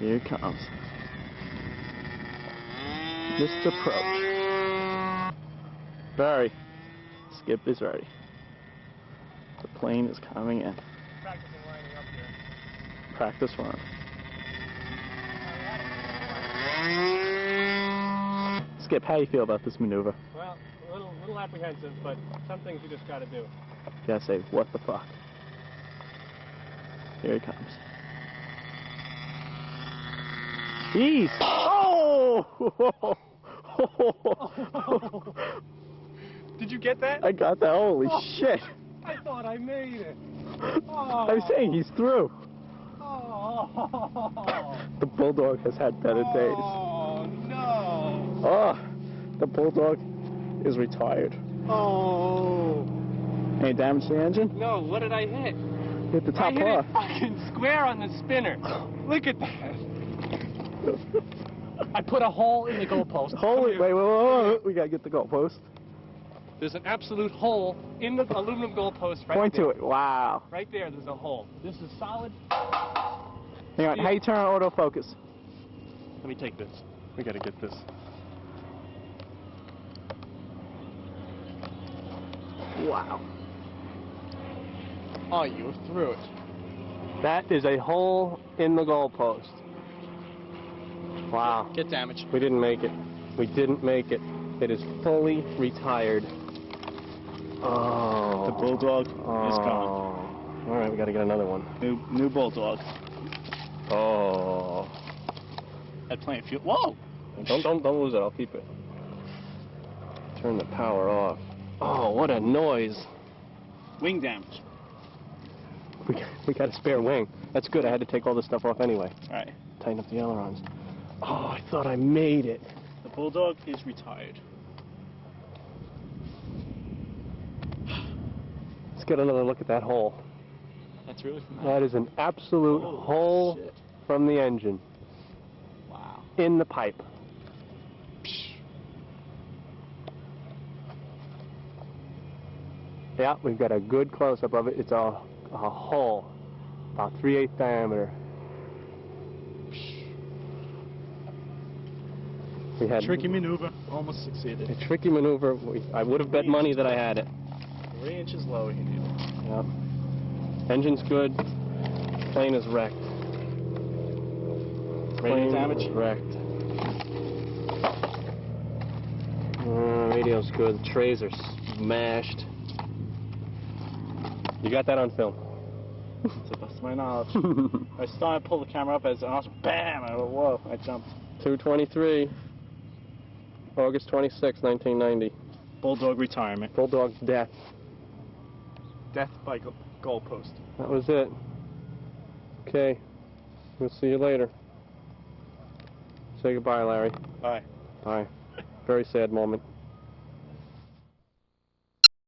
Here it comes. Mr. Approach. Barry, Skip is ready. The plane is coming in. Practicing lining up here. Practice run. Skip, how do you feel about this maneuver? Well, a little apprehensive, but some things you just gotta do. You gotta say, what the fuck? Here he comes. Jeez! Oh! Did you get that? I got that. Holy shit! I thought I made it. I was saying he's through. Oh. The Bulldog has had better days. Oh no! Oh, the Bulldog is retired. Oh. Any damage to the engine? No, what did I hit? Hit the top I hit bar. it fucking square on the spinner. Look at that. I put a hole in the goalpost. Wait, we gotta get the goalpost. There's an absolute hole in the aluminum goalpost right Point there. to it. Wow. Right there, there's a hole. This is solid. Hang on, how you turn on autofocus? Let me take this. We gotta get this. Wow. Oh, you were through it. That is a hole in the goalpost. Wow. Get damaged. We didn't make it. We didn't make it. It is fully retired. Oh. The Bulldog is gone. All right, we got to get another one. New Bulldog. Oh. That plane fuel. Whoa! Don't lose it. I'll keep it. Turn the power off. Oh, what a noise. Wing damage. We got a spare wing. That's good. I had to take all this stuff off anyway. All right. Tighten up the ailerons. Oh, I thought I made it. The Bulldog is retired. Let's get another look at that hole. That's really from That is an absolute hole shit. from the engine. Wow. In the pipe. Yeah, we've got a good close-up of it. It's a hole, about 3/8 diameter. We had Tricky maneuver. Almost succeeded. a tricky maneuver. I would have bet money that I had it. 3 inches lower you need it. Yep. Engine's good. Plane is wrecked. Radio Plane damage? is wrecked. Radio's good. The trays are smashed. You got that on film? To the best of my knowledge. I started to pull the camera up as an awesome BAM! I went, whoa, I jumped. 2/23, August 26, 1990. Bulldog retirement. Bulldog's death. Death by goalpost. That was it. Okay. We'll see you later. Say goodbye, Larry. Bye. Bye. Very sad moment.